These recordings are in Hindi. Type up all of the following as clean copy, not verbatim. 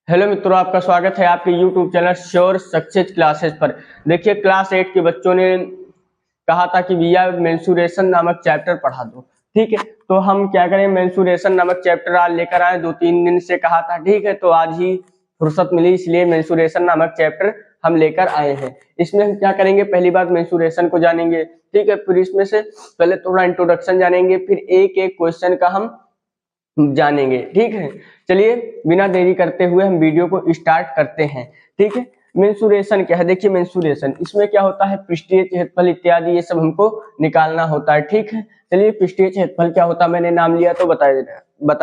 हेलो मित्रों, आपका स्वागत है आपके YouTube channel sure success classes पर। देखिए, क्लास 8 के बच्चों ने कहा था कि भैया मेंसुरेशन नामक चैप्टर पढ़ा दो। ठीक है, तो हम क्या करें, मेंसुरेशन नामक चैप्टर आज लेकर आए। 2-3 दिन से कहा था, ठीक है, तो आज ही फुर्सत मिली, इसलिए मेंसुरेशन नामक चैप्टर हम लेकर आए हैं। इसमें हम क्या करेंगे, पहली बात मेंसुरेशन को जानेंगे, ठीक है, फिर इसमें से पहले थोड़ा इंट्रोडक्शन जानेंगे, फिर एक एक क्वेश्चन का हम जानेंगे। ठीक है, चलिए बिना देरी करते हुए हम वीडियो को स्टार्ट करते हैं। ठीक है, मेंसुरेशन क्या है? देखिए, मेंसुरेशन इसमें क्या होता है, पृष्ठीय क्षेत्रफल इत्यादि ये सब हमको निकालना होता है। ठीक है, चलिए पृष्ठीय क्षेत्रफल क्या होता है, मैंने नाम लिया तो बता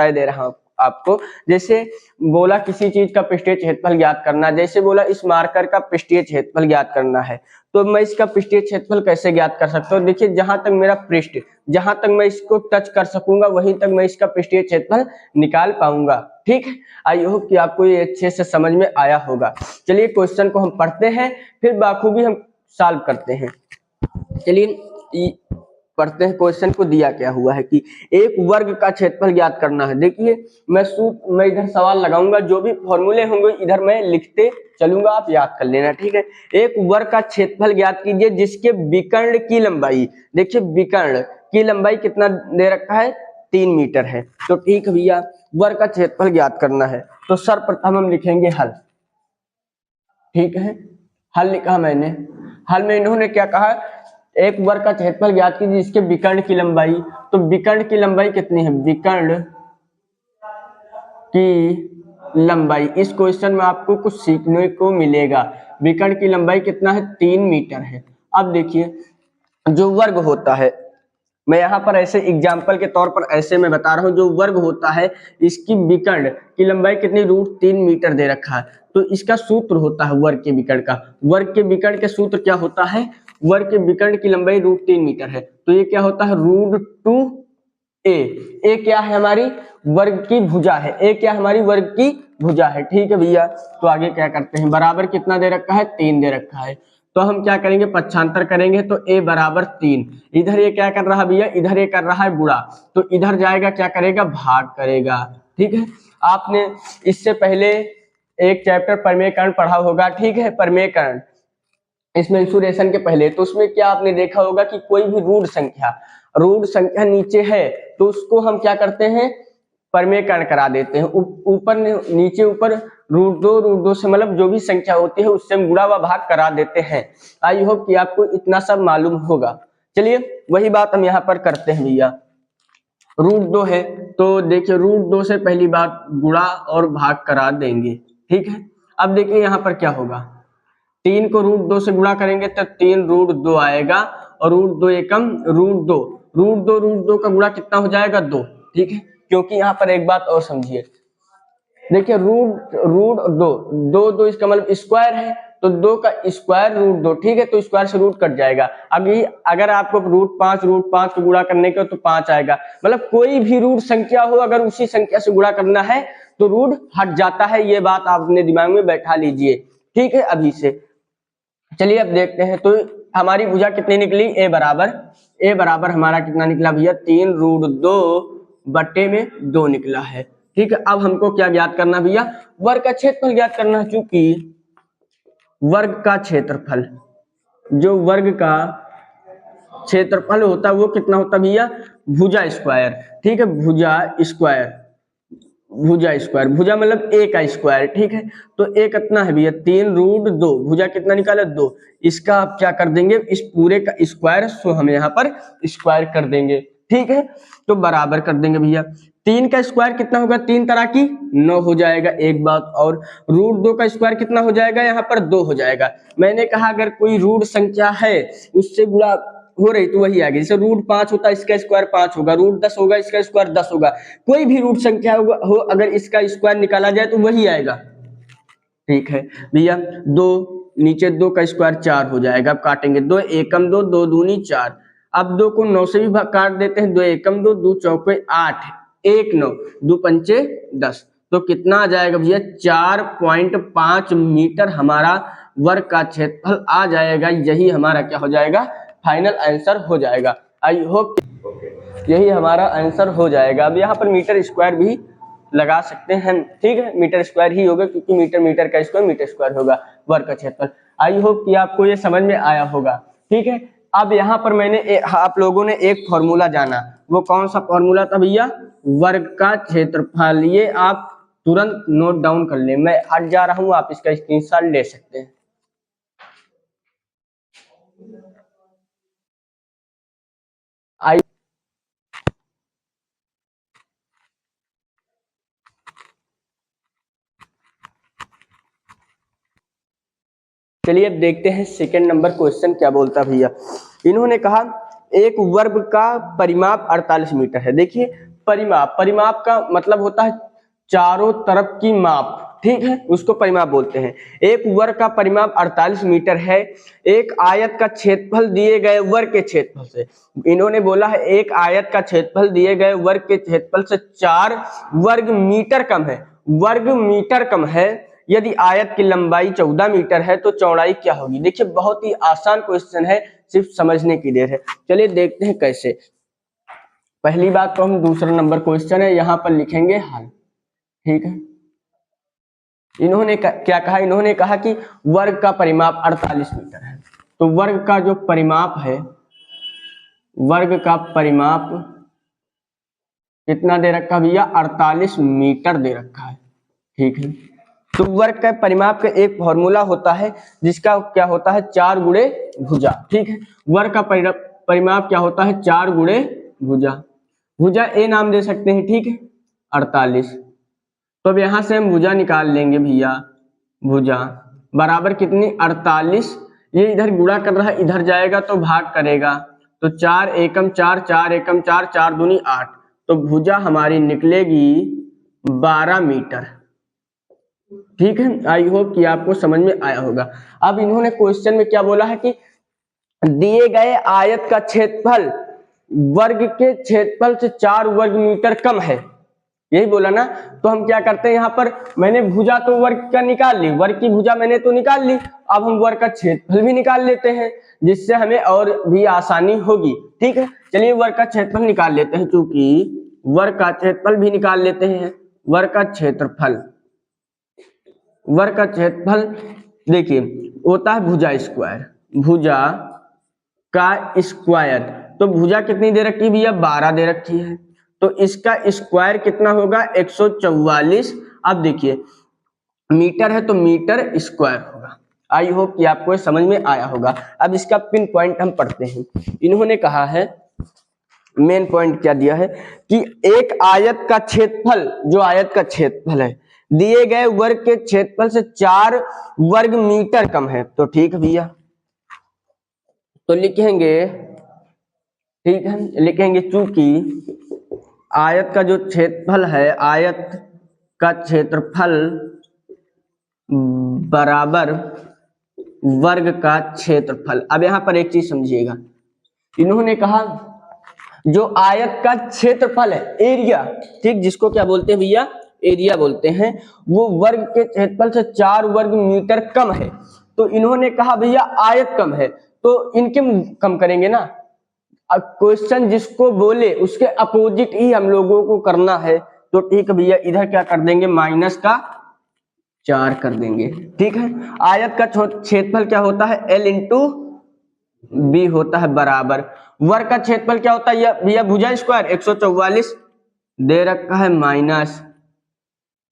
दे रहा हूँ आपको। जैसे बोला किसी चीज का पृष्ठीय क्षेत्रफल ज्ञात करना, जैसे बोला इस मार्कर का पृष्ठीय क्षेत्रफल ज्ञात करना है, तो मैं इसका पृष्ठीय क्षेत्रफल कैसे ज्ञात कर सकता हूँ? देखिए, जहां तक मेरा पृष्ठ, जहां तक मैं इसको टच कर सकूंगा वहीं तक मैं इसका पृष्ठीय क्षेत्रफल निकाल पाऊंगा। ठीक है, आई होप कि आपको ये अच्छे से समझ में आया होगा। चलिए क्वेश्चन को हम पढ़ते हैं, फिर बाखूबी हम सॉल्व करते हैं। चलिए पढ़ते हैं क्वेश्चन को। दिया क्या हुआ है कि एक वर्ग का क्षेत्रफल ज्ञात करना है। देखिए, मैं इधर सवाल लगाऊंगा, जो भी फॉर्मूले होंगे इधर मैं लिखते चलूंगा, आप याद कर लेना। ठीक है, एक वर्ग का क्षेत्रफल ज्ञात कीजिए जिसके विकर्ण की लंबाई, देखिए विकर्ण की लंबाई कितना दे रखा है, 3 मीटर है। तो ठीक है भैया, वर्ग का क्षेत्रफल ज्ञात करना है, तो सर्वप्रथम हम लिखेंगे हल। ठीक है, हल लिखा मैंने। हल में इन्होंने क्या कहा, एक वर्ग का क्षेत्रफल ज्ञात कीजिए जिसके विकर्ण की लंबाई, तो विकर्ण की लंबाई कितनी है, विकर्ण की लंबाई, इस क्वेश्चन में आपको कुछ सीखने को मिलेगा। विकर्ण की लंबाई कितना है, 3 मीटर है। अब देखिए, जो वर्ग होता है, मैं यहाँ पर ऐसे एग्जाम्पल के तौर पर ऐसे में बता रहा हूँ, जो वर्ग होता है इसकी विकर्ण की लंबाई कितनी, √3 मीटर दे रखा है। तो इसका सूत्र होता है वर्ग के विकर्ण का, वर्ग के विकर्ण के सूत्र क्या होता है, वर्ग के विकर्ण की लंबाई √3 मीटर है, तो ये क्या होता है, √2a। ए क्या है, हमारी वर्ग की भुजा है, ए क्या हमारी वर्ग की भुजा है। ठीक है भैया, तो आगे क्या करते हैं, बराबर कितना दे रखा है, 3 दे रखा है, तो हम क्या करेंगे, पक्षांतर करेंगे, तो a बराबर 3। इधर ये क्या कर रहा है भैया, इधर ये कर रहा है गुणा, तो इधर जाएगा क्या करेगा, भाग करेगा। ठीक है, आपने इससे पहले एक चैप्टर प्रमेयकरण पढ़ा होगा। ठीक है, प्रमेयकरण इस मेंसुरेशन के पहले, तो उसमें क्या आपने देखा होगा कि कोई भी रूढ़ संख्या नीचे है तो उसको हम क्या करते हैं, प्रमेयकरण करा देते हैं। ऊपर नीचे ऊपर √2 से मतलब जो भी संख्या होती है उससे हम गुणा व भाग करा देते हैं। आई होप कि आपको इतना सब मालूम होगा। चलिए वही बात हम यहाँ पर करते हैं भैया। √2 है तो देखिए √2 से पहली बात गुणा और भाग करा देंगे। ठीक है, अब देखिए यहाँ पर क्या होगा, 3 को √2 से गुणा करेंगे तो 3 √2 आएगा, और √2 एकम √2 का गुणा कितना हो जाएगा, 2। ठीक है, क्योंकि यहाँ पर एक बात और समझिए, देखिए दो इसका मतलब स्क्वायर है, तो 2 का स्क्वायर √2। ठीक है, तो स्क्वायर से रूट कट जाएगा। अभी अगर आपको √5 को गुणा करने का तो 5 आएगा, मतलब कोई भी रूट संख्या हो अगर उसी संख्या से गुणा करना है तो रूट हट जाता है, ये बात आप अपने दिमाग में बैठा लीजिए। ठीक है, अभी से चलिए अब देखते हैं, तो हमारी भुजा कितनी निकली, ए बराबर हमारा कितना निकला भैया, 3√2 निकला है। ठीक है, अब हमको क्या ज्ञात करना भैया, वर्ग का क्षेत्रफल ज्ञात करना है। चूंकि वर्ग का क्षेत्रफल, जो वर्ग का क्षेत्रफल होता है वो कितना होता है भैया, भुजा स्क्वायर। ठीक है, भुजा मतलब ए का स्क्वायर। ठीक है, तो ए कितना है भैया, 3√2, भुजा कितना निकाला, 2। इसका आप क्या कर देंगे, इस पूरे का स्क्वायर, सो हम यहाँ पर स्क्वायर कर देंगे। ठीक है, तो बराबर कर देंगे भैया, 3 का स्क्वायर कितना होगा, 3 तरह की 9 हो जाएगा। एक बात और, √2 का स्क्वायर कितना हो जाएगा, यहाँ पर 2 हो जाएगा। मैंने कहा अगर कोई रूट संख्या है उससे गुणा हो रही तो वही आ गई, जैसे √5 होता है इसका स्क्वायर 5 होगा, √10 होगा इसका स्क्वायर 10 होगा, कोई भी रूट संख्या हो अगर इसका स्क्वायर निकाला जाए तो वही आएगा। ठीक है भैया, 2 नीचे 2 का स्क्वायर 4 हो जाएगा। अब काटेंगे, 2 एकम 2, 2 दूनी 4। अब 2 को 9 से भी काट देते हैं, 2 एकम 2, 2 चौके 8, 1 9, 2 पंचे 10, तो कितना आ जाएगा भैया, 4.5 मीटर हमारा वर्ग का क्षेत्रफल आ जाएगा। यही हमारा क्या हो जाएगा, फाइनल आंसर हो जाएगा। आई होप यही हमारा आंसर हो जाएगा। अब यहाँ पर मीटर स्क्वायर भी लगा सकते हैं, ठीक है। मीटर स्क्वायर ही होगा क्योंकि मीटर मीटर का स्क्वायर मीटर स्क्वायर होगा वर्ग का क्षेत्रफल। आई होप कि आपको ये समझ में आया होगा, ठीक है। अब यहाँ पर मैंने आप लोगों ने एक फॉर्मूला जाना, वो कौन सा फॉर्मूला था भैया? वर्ग का क्षेत्रफल। ये आप तुरंत नोट डाउन कर ले, मैं हट जा रहा हूं, आप इसका स्क्रीनशॉट ले सकते हैं। आई चलिए अब देखते हैं सेकंड नंबर क्वेश्चन क्या बोलता भैया। इन्होंने कहा एक वर्ग का परिमाप 48 मीटर है। देखिए परिमाप, परिमाप का मतलब होता है चारों तरफ की माप, ठीक है, उसको परिमाप बोलते हैं। एक वर्ग का परिमाप 48 मीटर है। एक आयत का क्षेत्रफल दिए गए वर्ग के क्षेत्रफल से, इन्होंने बोला है एक आयत का क्षेत्रफल दिए गए वर्ग के क्षेत्रफल से 4 वर्ग मीटर कम है। वर्ग मीटर कम है। यदि आयत की लंबाई 14 मीटर है तो चौड़ाई क्या होगी? देखिए बहुत ही आसान क्वेश्चन है, सिर्फ समझने की देर है। चलिए देखते हैं कैसे। पहली बात तो हम दूसरा नंबर क्वेश्चन है यहाँ पर लिखेंगे हल, ठीक है। इन्होंने क्या कहा? इन्होंने कहा कि वर्ग का परिमाप 48 मीटर है। तो वर्ग का जो परिमाप है, वर्ग का परिमाप कितना दे रखा भैया? 48 मीटर दे रखा है, ठीक है। तो वर्ग का परिमाप का एक फॉर्मूला होता है जिसका क्या होता है? 4 गुणे भुजा, ठीक है। वर्ग का परिमाप क्या होता है? 4 गुणे भुजा। भुजा ए नाम दे सकते हैं, ठीक है, 48। तो अब यहां से हम भुजा निकाल लेंगे भैया। भुजा बराबर कितनी? 48। ये इधर गुणा कर रहा है, इधर जाएगा तो भाग करेगा, तो 4 एकम 4, 4 एकम 4, 4 दूनी 8। तो भुजा हमारी निकलेगी 12 मीटर, ठीक है। आई होप कि आपको समझ में आया होगा। अब इन्होंने क्वेश्चन में क्या बोला है कि दिए गए आयत का क्षेत्रफल वर्ग के क्षेत्रफल से 4 वर्ग मीटर कम है, यही बोला ना। तो हम क्या करते हैं, यहाँ पर मैंने भुजा तो वर्ग का निकाल ली, वर्ग की भुजा मैंने तो निकाल ली, अब हम वर्ग का क्षेत्रफल भी निकाल लेते हैं जिससे हमें और भी आसानी होगी, ठीक है। चलिए वर्ग का क्षेत्रफल निकाल लेते हैं, क्योंकि वर्ग का क्षेत्रफल भी निकाल लेते हैं। वर्ग का क्षेत्रफल, वर्ग का क्षेत्रफल देखिए होता है भुजा स्क्वायर, भुजा का स्क्वायर। तो भुजा कितनी दे रखी है भैया? 12 दे रखी है, तो इसका स्क्वायर कितना होगा? 144। अब देखिए मीटर है तो मीटर स्क्वायर होगा। आई होप कि आपको समझ में आया होगा। अब इसका पिन पॉइंट हम पढ़ते हैं। इन्होंने कहा है, मेन पॉइंट क्या दिया है कि एक आयत का क्षेत्रफल, जो आयत का क्षेत्रफल है दिए गए वर्ग के क्षेत्रफल से 4 वर्ग मीटर कम है। तो ठीक है भैया, तो लिखेंगे, ठीक है, लिखेंगे चूंकि आयत का जो क्षेत्रफल है, आयत का क्षेत्रफल बराबर वर्ग का क्षेत्रफल। अब यहां पर एक चीज समझिएगा, इन्होंने कहा जो आयत का क्षेत्रफल है, एरिया, ठीक, जिसको क्या बोलते हैं भैया? एरिया बोलते हैं, वो वर्ग के क्षेत्रफल से 4 वर्ग मीटर कम है। तो इन्होंने कहा भैया आयत कम है, तो इनके कम करेंगे ना। अब क्वेश्चन जिसको बोले उसके अपोजिट ही हम लोगों को करना है। तो ठीक है भैया, इधर क्या कर देंगे? माइनस का 4 कर देंगे, ठीक है। आयत का क्षेत्रफल क्या होता है? L इंटू बी होता है बराबर वर्ग का क्षेत्रफल क्या होता है भैया? भुजा स्क्वायर 144 दे रखा है माइनस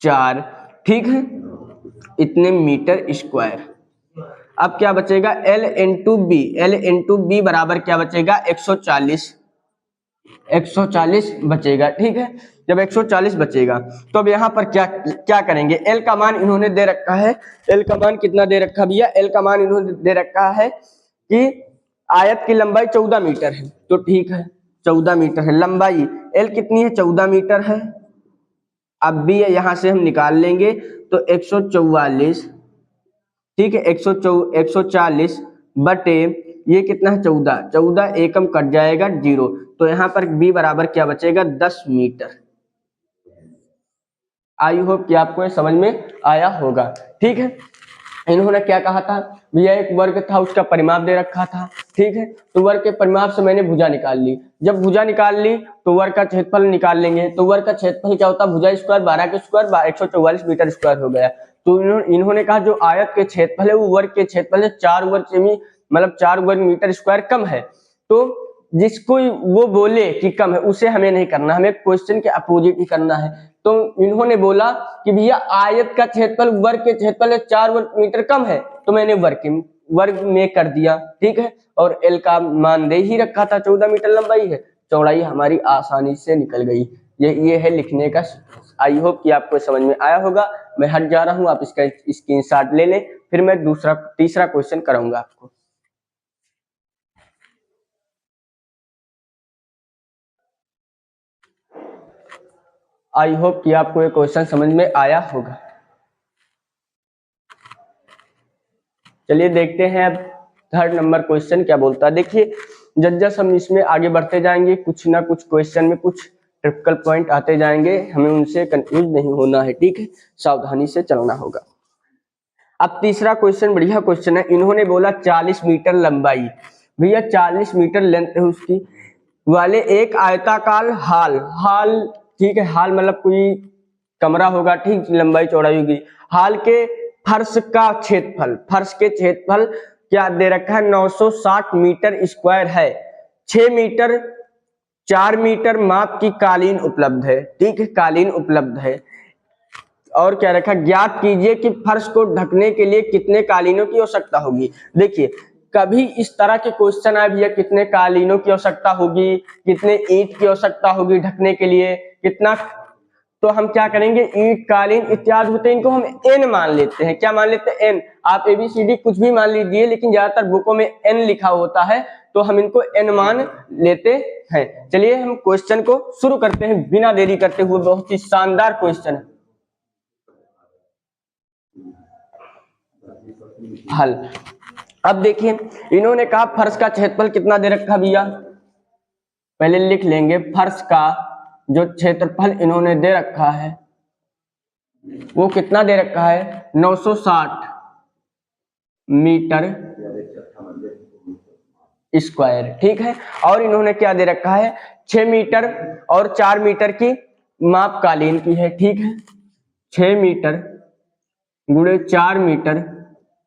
4, ठीक है, इतने मीटर स्क्वायर। अब क्या बचेगा? L into B, L into B बराबर क्या बचेगा? 140, 140 बचेगा, ठीक है। जब 140 बचेगा तो अब यहाँ पर क्या क्या करेंगे? L का मान इन्होंने दे रखा है, L का मान कितना दे रखा भैया? L का मान इन्होंने दे रखा है कि आयत की लंबाई 14 मीटर है। तो ठीक है, 14 मीटर है लंबाई, L कितनी है? 14 मीटर है। अब भी यहां से हम निकाल लेंगे तो 144, ठीक है, 140 बटे ये कितना है? 14, 14 एकम कट जाएगा 0, तो यहां पर b बराबर क्या बचेगा? 10 मीटर। आई होप कि आपको ये समझ में आया होगा, ठीक है। इन्होंने क्या कहा था भैया, एक वर्ग था उसका परिमाप दे रखा था, ठीक है। तो वर्ग के परिमाप से मैंने भुजा निकाल ली। जब भुजा निकाल ली तो वर्ग का क्षेत्रफल निकाल लेंगे। तो वर्ग का क्षेत्रफल क्या होता है, भुजा स्क्वायर 12 के स्क्वायर 144 मीटर स्क्वायर हो गया। तो इन्होंने कहा जो आयत के क्षेत्रफल है वो वर्ग के क्षेत्रफल से 4 वर्ग सेमी मतलब 4 वर्ग मीटर स्क्वायर कम है। तो जिसको वो बोले कि कम है उसे हमें नहीं करना, हमें क्वेश्चन के अपोजिट ही करना है। तो इन्होंने बोला कि भैया आयत का क्षेत्रफल वर्ग के क्षेत्रफल से 4 वर्ग मीटर कम है, तो मैंने वर्ग में कर दिया, ठीक है। और एल का मान दे ही रखा था, 14 मीटर लंबाई है, चौड़ाई हमारी आसानी से निकल गई। ये है लिखने का। आई होप कि आपको समझ में आया होगा। मैं हट जा रहा हूं, आप इसका स्क्रीनशॉट ले लें, फिर मैं तीसरा क्वेश्चन कराऊंगा आपको। आई होप कि आपको ये क्वेश्चन समझ में आया होगा। चलिए देखते हैं अब थर्ड नंबर क्वेश्चन क्या बोलता है। देखिए जज हम इसमें आगे बढ़ते जाएंगे, कुछ ना कुछ क्वेश्चन में कुछ ट्रिपिकल पॉइंट आते जाएंगे, हमें उनसे कंफ्यूज नहीं होना है, ठीक है, सावधानी से चलना होगा। अब तीसरा क्वेश्चन बढ़िया क्वेश्चन है। इन्होंने बोला 40 मीटर लंबाई, भैया 40 मीटर लेंथ है उसकी, वाले एक आयताकार हाल, ठीक है, हाल मतलब कोई कमरा होगा, ठीक, लंबाई चौड़ाई होगी। हाल के फर्श का क्षेत्रफल, फर्श के क्षेत्रफल क्या दे रखा है, 960 मीटर स्क्वायर है। 6 मीटर 4 मीटर माप की कालीन उपलब्ध है, ठीक है, कालीन उपलब्ध है। और क्या रखा, ज्ञात कीजिए कि फर्श को ढकने के लिए कितने कालीनों की आवश्यकता होगी। देखिए कभी इस तरह के क्वेश्चन आए भैया, कितने कालीनों की आवश्यकता होगी, कितने ईंट की आवश्यकता होगी ढकने के लिए, कितना, तो हम क्या करेंगे, ईंट कालीन इत्यादि होते हैं, इनको हम एन मान लेते हैं। क्या मान लेते हैं, एन। आप एबीसीडी कुछ भी मान लीजिए, लेकिन ज्यादातर बुकों में एन लिखा होता है, तो हम इनको एन मान लेते हैं। चलिए हम क्वेश्चन को शुरू करते हैं बिना देरी करते हुए। बहुत ही शानदार क्वेश्चन है। हल। अब देखिए इन्होंने कहा फर्श का क्षेत्रफल कितना दे रखा भैया, पहले लिख लेंगे। फर्श का जो क्षेत्रफल इन्होंने दे रखा है वो कितना दे रखा है, 960 मीटर स्क्वायर, ठीक है। और इन्होंने क्या दे रखा है, 6 मीटर और 4 मीटर की माप कालीन की है, ठीक है। 6 मीटर गुणे 4 मीटर,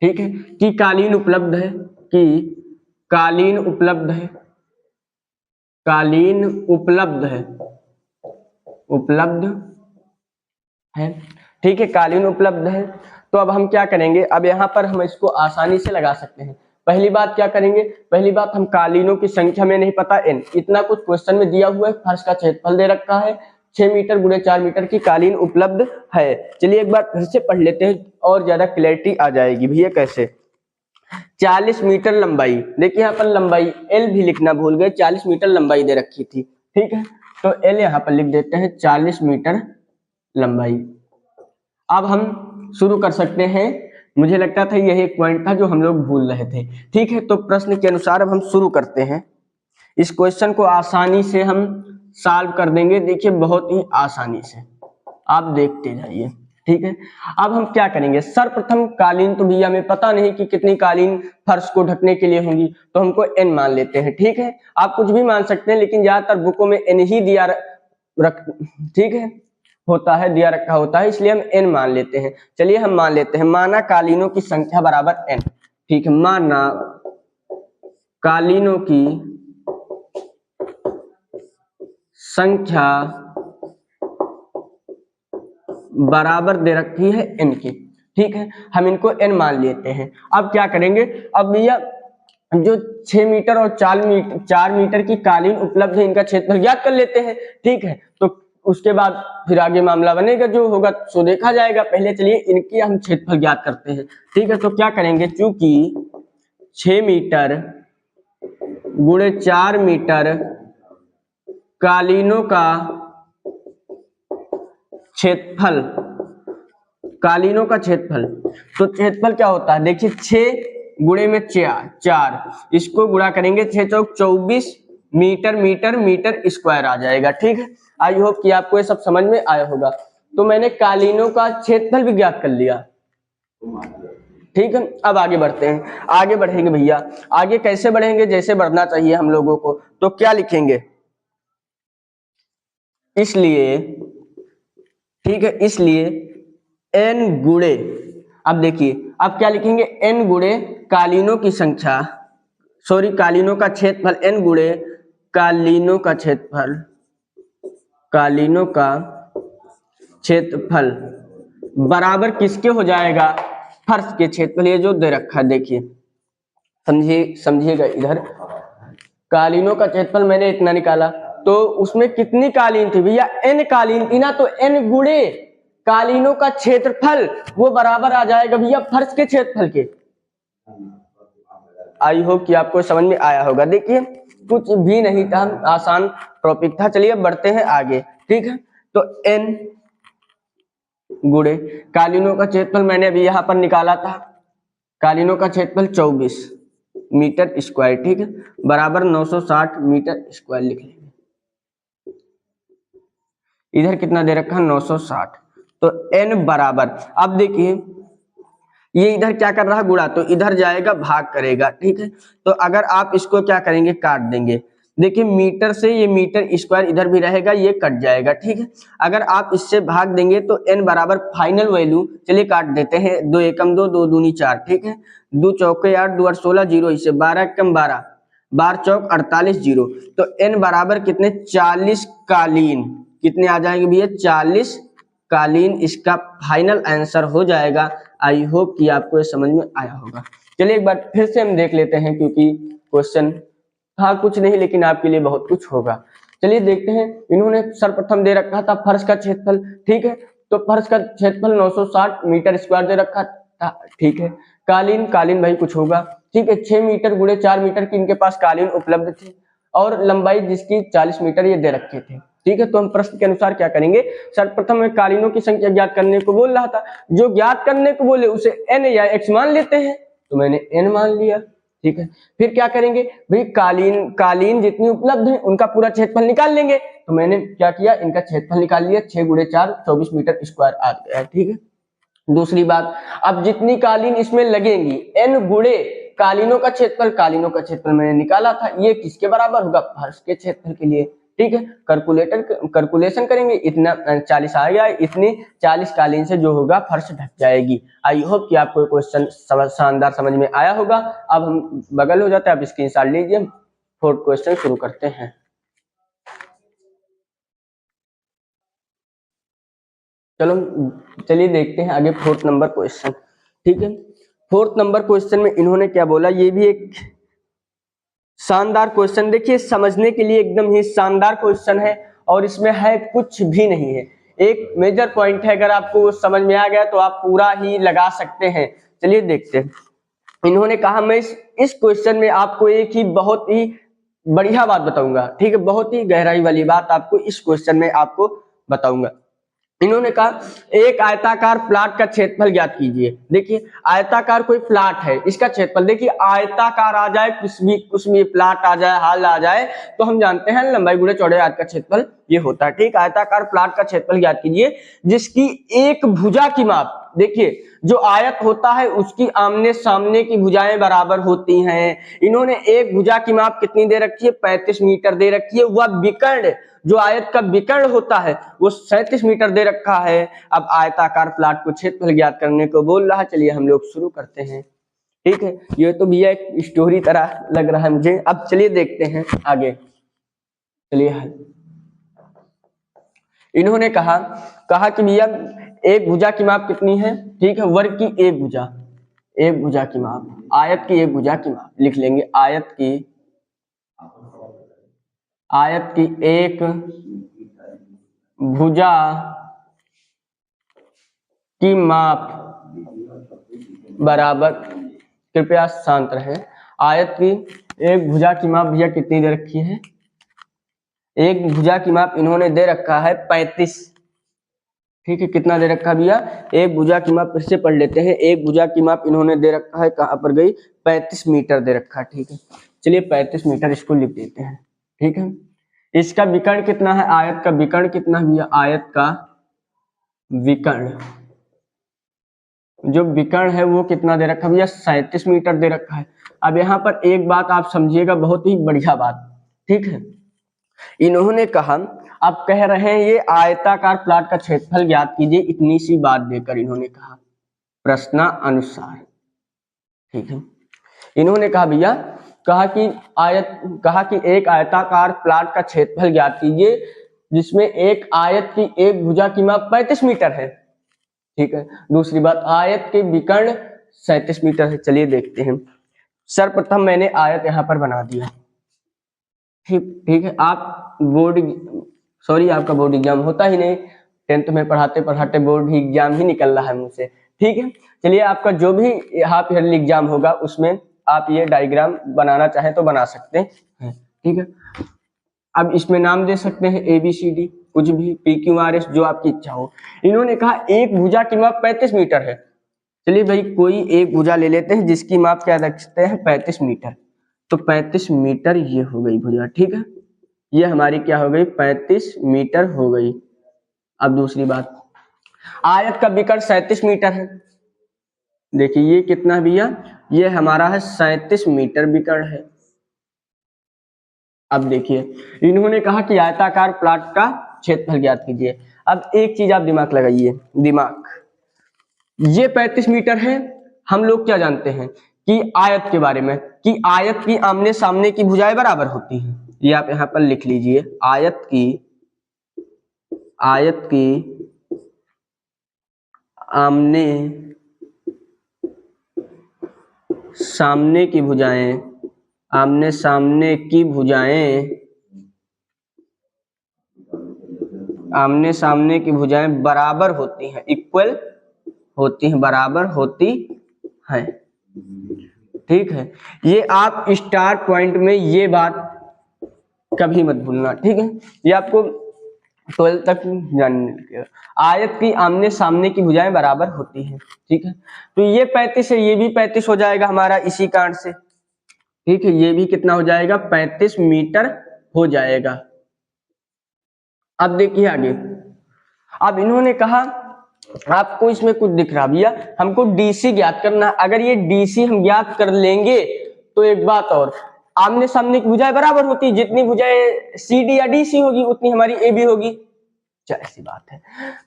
ठीक है, की कालीन उपलब्ध है, कि कालीन उपलब्ध है, कालीन उपलब्ध है, उपलब्ध है, ठीक है, कालीन उपलब्ध है। तो अब हम क्या करेंगे, अब यहाँ पर हम इसको आसानी से लगा सकते हैं। पहली बात क्या करेंगे, पहली बात हम कालीनों की संख्या में नहीं पता एन, इतना कुछ क्वेश्चन में दिया हुआ है, फर्श का क्षेत्रफल दे रखा है, 6 मीटर गुणे 4 मीटर की कालीन उपलब्ध है। चलिए एक बार फिर से पढ़ लेते हैं और ज्यादा क्लैरिटी आ जाएगी। भैया कैसे, 40 मीटर लंबाई, देखिए यहाँ पर लंबाई एल भी लिखना भूल गए, 40 मीटर लंबाई दे रखी थी, ठीक है। तो एल यहाँ पर लिख देते हैं 40 मीटर लंबाई। अब हम शुरू कर सकते हैं। मुझे लगता था यही एक पॉइंट था जो हम लोग भूल रहे थे, ठीक है। तो प्रश्न के अनुसार अब हम शुरू करते हैं। इस क्वेश्चन को आसानी से हम सॉल्व कर देंगे, देखिए बहुत ही आसानी से, आप देखते जाइए, ठीक है। अब हम क्या करेंगे, सर्वप्रथम कालीन तो भैया हमें पता नहीं कि कितनी कालीन फर्श को ढकने के लिए होंगी, तो हमको एन मान लेते हैं, ठीक है। आप कुछ भी मान सकते हैं, लेकिन ज्यादातर बुकों में एन ही दिया रख, ठीक है, होता है, दिया रखा होता है, इसलिए हम एन मान लेते हैं। चलिए हम मान लेते हैं, माना कालीनों की संख्या बराबर एन, ठीक है, माना कालीनों की संख्या बराबर दे रखी है एन की, ठीक है, हम इनको एन मान लेते हैं। अब क्या करेंगे, अब भैया जो 6 मीटर और 4 मीटर की कालीन उपलब्ध है, इनका क्षेत्रफल ज्ञात कर लेते हैं, ठीक है। तो उसके बाद फिर आगे मामला बनेगा, जो होगा सो देखा जाएगा। पहले चलिए इनकी हम क्षेत्रफल ज्ञात करते हैं, ठीक है। तो क्या करेंगे, चूंकि 6 मीटर गुणे 4 मीटर कालीनों का क्षेत्रफल, कालीनों का क्षेत्रफल, तो क्षेत्रफल क्या होता है, देखिए 6 गुणे में 4, इसको गुणा करेंगे 6 चौक 24 मीटर मीटर मीटर स्क्वायर आ जाएगा, ठीक है। आई होप कि आपको ये सब समझ में आया होगा। तो मैंने कालीनों का क्षेत्रफल भी ज्ञात कर लिया, ठीक है, अब आगे बढ़ते हैं। आगे बढ़ेंगे भैया, आगे कैसे बढ़ेंगे, जैसे बढ़ना चाहिए हम लोगों को। तो क्या लिखेंगे, इसलिए, ठीक है, इसलिए n गुणे, अब देखिए अब क्या लिखेंगे, n गुणे कालीनों की संख्या, सॉरी कालीनों का क्षेत्रफल, n गुणे कालीनों का क्षेत्रफल, कालीनों का क्षेत्रफल बराबर किसके हो जाएगा, फर्श के क्षेत्रफल। ये जो दे रखा है देखिए, समझिए समझिएगा इधर, कालीनों का क्षेत्रफल मैंने इतना निकाला, तो उसमें कितनी कालीन थी भैया, n कालीन थी ना, तो n गुणे कालीनों का क्षेत्रफल वो बराबर आ जाएगा भैया फर्श के क्षेत्रफल के। आई होप कि आपको समझ में आया होगा। देखिए कुछ भी नहीं था, आसान टॉपिक था। चलिए बढ़ते हैं आगे, ठीक है। तो n गुणे कालीनों का क्षेत्रफल मैंने अभी यहाँ पर निकाला था, कालीनों का क्षेत्रफल 24 मीटर स्क्वायर, ठीक है, बराबर 960 मीटर स्क्वायर लिख लेंगे। इधर कितना दे रखा है, 960। तो n बराबर, अब देखिए ये इधर क्या कर रहा है, गुणा, तो इधर जाएगा भाग करेगा, ठीक है। तो अगर आप इसको क्या करेंगे, काट देंगे। देखिए मीटर से ये मीटर स्क्वायर इधर भी रहेगा, ये कट जाएगा, ठीक है। अगर आप इससे भाग देंगे तो n बराबर फाइनल वैल्यू, चलिए काट देते हैं, 2 एकम 2, 2 दूनी 4, ठीक है, 2 चौके 8, 2 8 16, 0 इसे 12 एकम 12, 12 चौक 48, 0। तो n बराबर कितने, 40 कालीन, कितने आ जाएंगे भैया, 40 कालीन इसका फाइनल आंसर हो जाएगा। आई होप कि आपको ये समझ में आया होगा। चलिए एक बार फिर से हम देख लेते हैं, क्योंकि क्वेश्चन था कुछ नहीं लेकिन आपके लिए बहुत कुछ होगा। चलिए देखते हैं, इन्होंने सर्वप्रथम दे रखा था फर्श का क्षेत्रफल, ठीक है, तो फर्श का क्षेत्रफल 960 मीटर स्क्वायर दे रखा था, ठीक है। कालीन, कालीन भाई कुछ होगा, ठीक है, 6 मीटर गुणे 4 मीटर की इनके पास कालीन उपलब्ध थी, और लंबाई जिसकी 40 मीटर ये दे रखे थे, ठीक है। तो हम प्रश्न के अनुसार क्या करेंगे, सर्वप्रथम में कालीनों की संख्या ज्ञात करने को बोल रहा था, जो ज्ञात करने को बोले उसे n या x मान लेते हैं, तो मैंने n मान लिया, ठीक है। फिर क्या करेंगे भाई, कालीन जितनी उपलब्ध है उनका पूरा क्षेत्रफल निकाल लेंगे, तो मैंने क्या किया, इनका क्षेत्रफल निकाल लिया, 6 गुणे 4 24 मीटर स्क्वायर आ गया, ठीक है। दूसरी बात, अब जितनी कालीन इसमें लगेंगी, n गुणे कालीनों का क्षेत्रफल, कालीनों का क्षेत्रफल मैंने निकाला था, ये किसके बराबर होगा, फर्श के क्षेत्रफल के लिए, ठीक है। कैलकुलेशन करेंगे, इतना 40 आ गया, इतनी 40 कालीन से जो होगा फर्श ढक जाएगी। आई होप कि आपको क्वेश्चन शानदार समझ में आया होगा। अब हम बगल हो जाते हैं, आप स्क्रीनशॉट लीजिए, फोर्थ क्वेश्चन शुरू करते हैं। चलो चलिए देखते हैं आगे फोर्थ नंबर क्वेश्चन, ठीक है। फोर्थ नंबर क्वेश्चन में इन्होंने क्या बोला, ये भी एक शानदार क्वेश्चन, देखिए समझने के लिए एकदम ही शानदार क्वेश्चन है, और इसमें है कुछ भी नहीं है, एक मेजर पॉइंट है, अगर आपको समझ में आ गया तो आप पूरा ही लगा सकते हैं। चलिए देखते हैं, इन्होंने कहा मैं इस क्वेश्चन में आपको एक ही बहुत ही बढ़िया बात बताऊंगा, ठीक है, बहुत ही गहराई वाली बात आपको इस क्वेश्चन में आपको बताऊंगा। इन्होंने कहा एक आयताकार प्लाट का क्षेत्रफल ज्ञात कीजिए। देखिए आयताकार कोई प्लाट है, इसका क्षेत्रफल, देखिए आयताकार आ जाए, कुछ भी प्लाट आ जाए, हाल आ जाए, तो हम जानते हैं लंबाई गुणे चौड़ाई आयत का क्षेत्रफल ये होता है, ठीक। आयताकार प्लाट का क्षेत्रफल ज्ञात कीजिए जिसकी एक भुजा की माप, देखिए जो आयत होता है उसकी आमने सामने की भुजाएं बराबर होती हैं। इन्होंने एक भुजा की माप कितनी दे रखी है, 35 मीटर दे रखी है, वह विकर्ण, जो आयत का विकर्ण होता है वो 37 मीटर दे रखा है। अब आयताकार प्लाट को क्षेत्रफल ज्ञात करने को बोल रहा है। चलिए हम लोग शुरू करते हैं, ठीक है। ये तो भैया एक स्टोरी तरह लग रहा है मुझे। अब चलिए देखते हैं आगे। चलिए इन्होंने कहा कि भैया एक भुजा की माप कितनी है, ठीक है, वर्ग की एक भुजा की माप, आयत की एक भुजा की माप लिख लेंगे, आयत की एक भुजा की माप बराबर, कृपया शांत रहें, आयत की एक भुजा की माप भैया कितनी दे रखी है, एक भुजा की माप इन्होंने दे रखा है 35, ठीक है। कितना दे रखा भैया, एक भुजा की माप, फिर से पढ़ लेते हैं, एक भुजा की माप इन्होंने दे रखा है, कहां पर गई, 35 मीटर दे रखा है, ठीक है। चलिए 35 मीटर इसको लिख देते हैं, ठीक है। इसका विकर्ण कितना है, आयत का विकर्ण कितना भैया, आयत का विकर्ण जो विकर्ण है वो कितना दे रखा है भैया, 37 मीटर दे रखा है। अब यहाँ पर एक बात आप समझिएगा, बहुत ही बढ़िया बात, ठीक है। इन्होंने कहा, आप कह रहे हैं ये आयताकार प्लाट का क्षेत्रफल ज्ञात कीजिए, इतनी सी बात देकर इन्होंने कहा प्रश्नानुसार, ठीक है। इन्होंने कहा भैया, कहा कि एक आयताकार प्लाट का क्षेत्रफल ज्ञात कीजिए जिसमें एक आयत की एक भुजा की माप 35 मीटर है, ठीक है। दूसरी बात, आयत के विकर्ण 37 मीटर है। चलिए देखते हैं। सर्वप्रथम मैंने आयत यहाँ पर बना दिया, ठीक है। आप आपका बोर्ड एग्जाम होता ही नहीं, 10th में पढ़ाते पढ़ाते बोर्ड एग्जाम ही निकल रहा है मुझसे, ठीक है। चलिए, आपका जो भी हाफ ईयरली एग्जाम होगा उसमें आप ये डायग्राम बनाना चाहें तो बना सकते हैं, ठीक है। अब इसमें नाम दे सकते हैं ABCD, कुछ भी, PQRS, जो आपकी इच्छा हो। इन्होंने कहा एक भुजा की माप 35 मीटर है। चलिए भाई, कोई एक भुजा ले लेते हैं जिसकी माप क्या रखते हैं, 35 मीटर। तो 35 मीटर ये हो गई भुजा, ठीक है। ये हमारी क्या हो गई, 35 मीटर हो गई। अब दूसरी बात, आयत का विकर्ण 37 मीटर है। देखिए ये कितना है भैया, ये हमारा है 37 मीटर विकर्ण है। अब देखिए, इन्होंने कहा कि आयताकार प्लाट का क्षेत्रफल ज्ञात कीजिए। अब एक चीज आप दिमाग लगाइए, दिमाग, ये 35 मीटर है। हम लोग क्या जानते हैं कि आयत के बारे में, कि आयत की आमने सामने की भुजाएं बराबर होती हैं। ये आप यहां पर लिख लीजिए, आयत की आमने सामने की भुजाएं, आमने सामने की बराबर होती हैं, इक्वल होती हैं, बराबर होती हैं, ठीक है। ये आप स्टार पॉइंट में ये बात कभी मत भूलना, ठीक है। ये आपको 12 तक जानने, आयत की आमने सामने की भुजाएं बराबर होती हैं, ठीक है। तो ये 35 है, ये भी 35 हो जाएगा हमारा इसी कांट से, ठीक है। ये भी कितना हो जाएगा, 35 मीटर हो जाएगा। अब देखिए आगे, अब इन्होंने कहा, आपको इसमें कुछ दिख रहा भैया, हमको DC ज्ञात करना। अगर ये DC हम ज्ञात कर लेंगे तो एक बात और, आमने सामने की भुजाएं बराबर होती है, जितनी भुजाएं CD या DC होगी उतनी हमारी AB होगी, ऐसी बात है।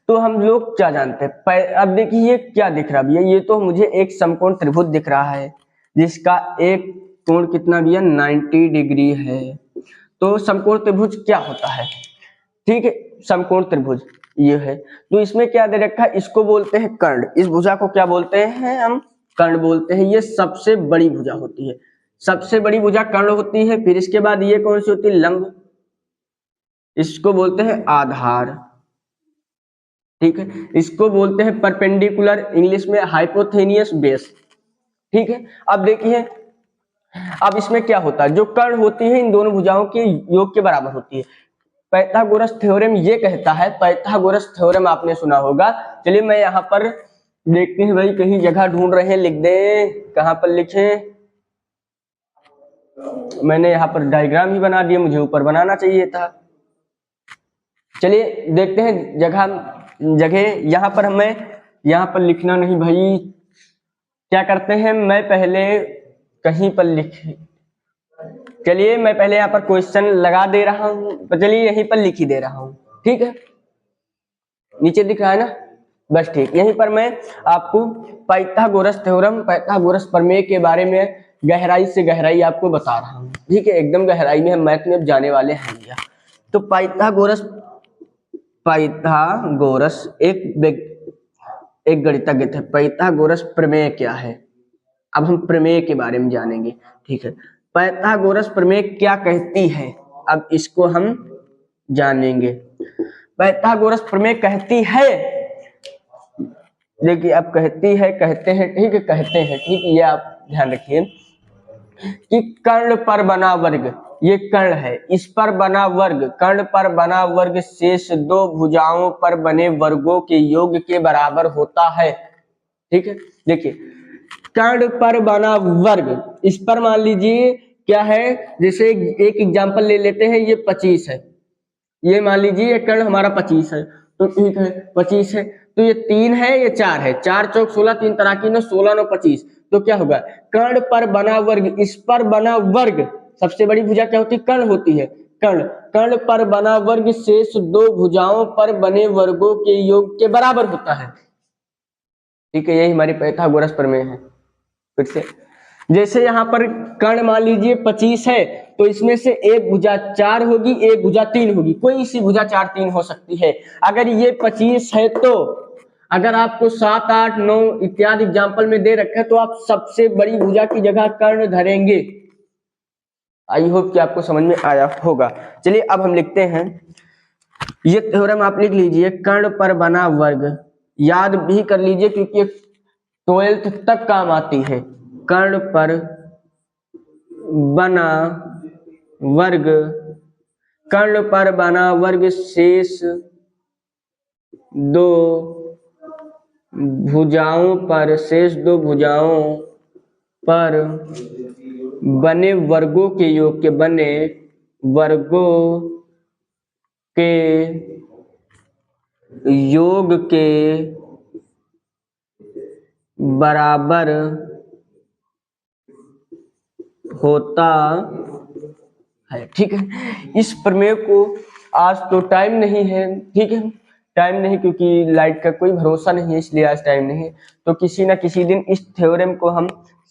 तो हम लोग क्या जानते हैं, अब देखिए ये क्या दिख रहा भैया, ये तो मुझे एक समकोण त्रिभुज दिख रहा है जिसका एक कोण कितना भैया, 90 डिग्री है। तो समकोण त्रिभुज क्या होता है, ठीक है, समकोण त्रिभुज ये है। तो इसमें क्या दे रखा है, इसको बोलते हैं कर्ण। इस भुजा को क्या बोलते हैं हम, कर्ण बोलते हैं। ये सबसे बड़ी भुजा होती है, सबसे बड़ी भुजा कर्ण होती है। फिर इसके बाद ये कौन सी होती है, लंब, इसको बोलते हैं आधार, ठीक है। इसको बोलते हैं परपेंडिकुलर, इंग्लिश में हाइपोथेनियस बेस, ठीक है। अब देखिए, अब इसमें क्या होता है, जो कर्ण होती है इन दोनों भुजाओं के योग के बराबर होती है। पाइथागोरस थ्योरम ये कहता है, पाइथागोरस थ्योरम आपने सुना होगा। चलिए मैं यहाँ पर देखते हैं भाई, कहीं जगह ढूंढ रहे हैं, लिख दें, कहाँ पर लिखें। मैंने यहाँ पर डायग्राम ही बना दिया, मुझे ऊपर बनाना चाहिए था। चलिए देखते हैं जगह यहाँ पर हमें, यहाँ पर लिखना नहीं भाई, क्या करते हैं, मैं पहले कहीं पर चलिए मैं पहले यहाँ पर क्वेश्चन लगा दे रहा हूँ, तो चलिए यहीं पर लिख ही दे रहा हूँ, ठीक है। नीचे दिख रहा है ना, बस ठीक। यहीं पर मैं आपको पाइथागोरस थ्योरम, पाइथागोरस प्रमेय के बारे में गहराई से गहराई आपको बता रहा हूँ, ठीक है। एकदम गहराई में हम मैथ में अब जाने वाले हैं भैया। तो पाइथागोरस एक गणितज्ञ थे। पाइथागोरस प्रमेय क्या है, अब हम प्रमेय के बारे में जानेंगे, ठीक है। पाइथागोरस प्रमेय क्या कहती है, अब इसको हम जानेंगे। पाइथागोरस प्रमेय कहती है, देखिए अब कहती है, कहते हैं, ठीक है, कहते हैं, ठीक, ये आप ध्यान रखिए कि कर्ण पर बना वर्ग, ये कर्ण है, इस पर बना वर्ग, कर्ण पर बना वर्ग शेष दो भुजाओं पर बने वर्गों के योग के बराबर होता है, ठीक है। देखिए कर्ण पर बना वर्ग, इस पर मान लीजिए क्या है, जैसे एक एग्जांपल ले लेते हैं, ये 25 है, ये मान लीजिए ये कर्ण हमारा 25 है, तो ठीक है 25 है। तो ये 3 है, ये 4 है, 4 चौक 16, 3 तराकी 9, 16 9 25। तो क्या होगा, कर्ण पर बना वर्ग, इस पर बना वर्ग, सबसे बड़ी भुजा क्या होती है, कर्ण होती है। कर्ण, कर्ण पर बना वर्ग शेष दो भुजाओं पर बने वर्गों के योग के बराबर होता है। ठीक है, यही हमारी पाइथागोरस प्रमेय है। फिर से जैसे यहाँ पर कर्ण मान लीजिए 25 है, तो इसमें से एक भुजा 4 होगी, एक भुजा 3 होगी, कोई सी भुजा 4 3 हो सकती है। अगर ये 25 है तो अगर आपको 7 8 9 इत्यादि एग्जाम्पल में दे रखा है तो आप सबसे बड़ी भुजा की जगह कर्ण धरेंगे। आई होप कि आपको समझ में आया होगा। चलिए अब हम लिखते हैं, ये थ्योरम आप लिख लीजिए, कर्ण पर बना वर्ग, याद भी कर लीजिए क्योंकि ये 12th तक काम आती है। कर्ण पर बना वर्ग, कर्ण पर बना वर्ग शेष दो भुजाओं पर, शेष दो भुजाओं पर बने वर्गों के योग के, बने वर्गों के योग के बराबर होता है। ठीक है, इस प्रमेय को आज तो टाइम नहीं है, ठीक है, टाइम नहीं क्योंकि लाइट का कोई भरोसा नहीं है, इसलिए आज टाइम नहीं है। तो किसी ना किसी दिन इस थ्योरम को हम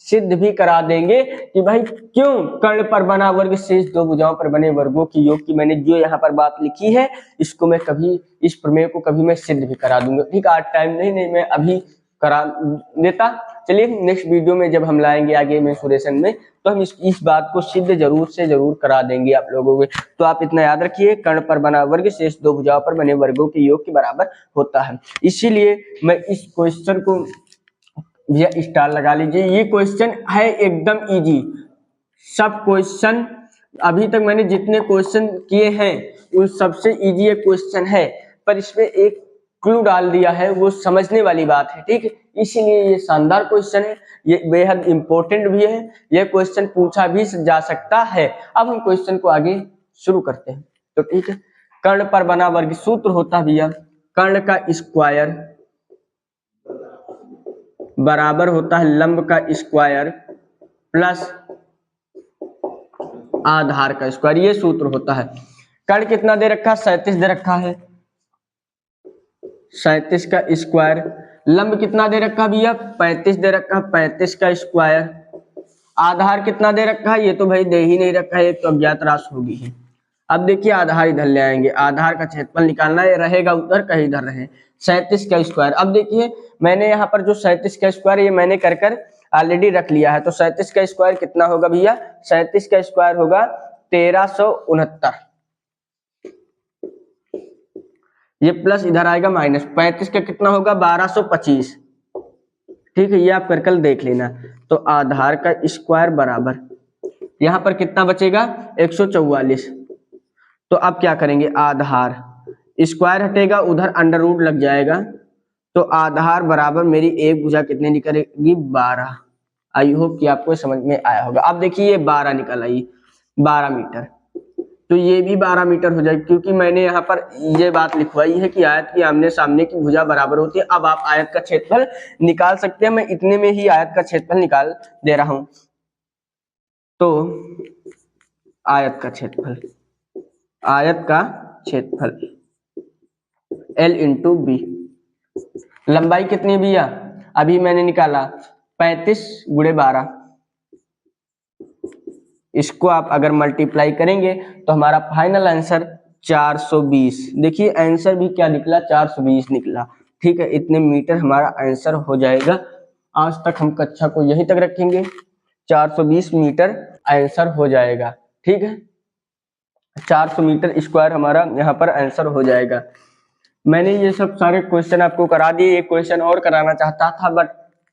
सिद्ध भी करा देंगे कि भाई क्यों कर्ण पर बना वर्ग शेष दो भुजाओं पर बने वर्गों की योग की, मैंने जो यहाँ पर बात लिखी है इसको मैं कभी, इस प्रमेय को कभी मैं सिद्ध भी करा दूंगा। ठीक, आज टाइम नहीं मैं अभी करा देता। चलिए नेक्स्ट वीडियो में जब हम लाएंगे आगे मेंसुरेशन में, तो हम इस बात को सिद्ध जरूर से जरूर करा देंगे आप लोगों को। तो आप इतना याद रखिए, कर्ण पर बना वर्ग शेष दो भुजाओं पर बने वर्गों के योग के बराबर होता है। इसीलिए मैं इस क्वेश्चन को, भैया स्टार लगा लीजिए, ये क्वेश्चन है एकदम इजी। सब क्वेश्चन अभी तक मैंने जितने क्वेश्चन किए हैं उन सबसे इजी ये क्वेश्चन है, पर इसमें एक क्लू डाल दिया है, वो समझने वाली बात है। ठीक है, इसीलिए ये शानदार क्वेश्चन है, ये बेहद इंपॉर्टेंट भी है, ये क्वेश्चन पूछा भी जा सकता है। अब हम क्वेश्चन को आगे शुरू करते हैं। तो ठीक है, कर्ण पर बना वर्ग, सूत्र होता है भैया कर्ण का स्क्वायर बराबर होता है लंब का स्क्वायर प्लस आधार का स्क्वायर, ये सूत्र होता है। कर्ण कितना दे रखा है, 37 दे रखा है, 37 का स्क्वायर। लंब कितना दे रखा भैया, 35 दे रखा, 35 का स्क्वायर। आधार कितना दे रखा है, ये तो भाई दे ही नहीं रखा है, एक तो अज्ञात राशि होगी है। अब देखिए आधार इधर ले आएंगे, आधार का क्षेत्रफल निकालना है, रहेगा उधर कहीं इधर रहे, 37 का स्क्वायर। अब देखिए मैंने यहाँ पर जो 37 का स्क्वायर ये मैंने कर ऑलरेडी रख लिया है, तो 37 का स्क्वायर कितना होगा भैया, 37 का स्क्वायर होगा 1369, ये प्लस इधर आएगा माइनस, 35 का कितना होगा 1225। ठीक है, ये आप कर कल देख लेना। तो आधार का स्क्वायर बराबर यहाँ पर कितना बचेगा 144। तो अब क्या करेंगे, आधार स्क्वायर हटेगा, उधर अंडर रूट लग जाएगा, तो आधार बराबर मेरी एक भुजा कितने निकलेगी 12। आई होप कि आपको समझ में आया होगा। अब देखिए ये 12 निकल आई, 12 मीटर, तो ये भी 12 मीटर हो जाएगी, क्योंकि मैंने यहाँ पर ये बात लिखवाई है कि आयत की आमने सामने की भुजा बराबर होती है। अब आप आयत का क्षेत्रफल निकाल सकते हैं, मैं इतने में ही आयत का क्षेत्रफल निकाल दे रहा हूं। तो आयत का क्षेत्रफल, आयत का क्षेत्रफल L इंटू बी, लंबाई कितनी भैया अभी मैंने निकाला 35 गुणे 12, इसको आप अगर मल्टीप्लाई करेंगे तो हमारा फाइनल आंसर 420। देखिए आंसर भी क्या निकला, 420 निकला। ठीक है, इतने मीटर हमारा आंसर हो जाएगा। आज तक हम कक्षा को यहीं तक रखेंगे, 420 मीटर आंसर हो जाएगा। ठीक है, 400 मीटर स्क्वायर हमारा यहाँ पर आंसर हो जाएगा। मैंने ये सब सारे क्वेश्चन आपको करा दिए, एक क्वेश्चन और कराना चाहता था बट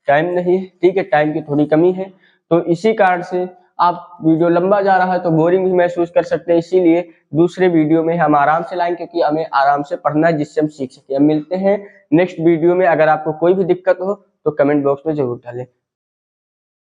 टाइम नहीं है। ठीक है, टाइम की थोड़ी कमी है, तो इसी कारण से आप वीडियो लंबा जा रहा है तो बोरिंग भी महसूस कर सकते हैं, इसीलिए दूसरे वीडियो में हम आराम से लाएंगे, क्योंकि हमें आराम से पढ़ना है जिससे हम सीख सके। हम मिलते हैं नेक्स्ट वीडियो में। अगर आपको कोई भी दिक्कत हो तो कमेंट बॉक्स में जरूर डालें।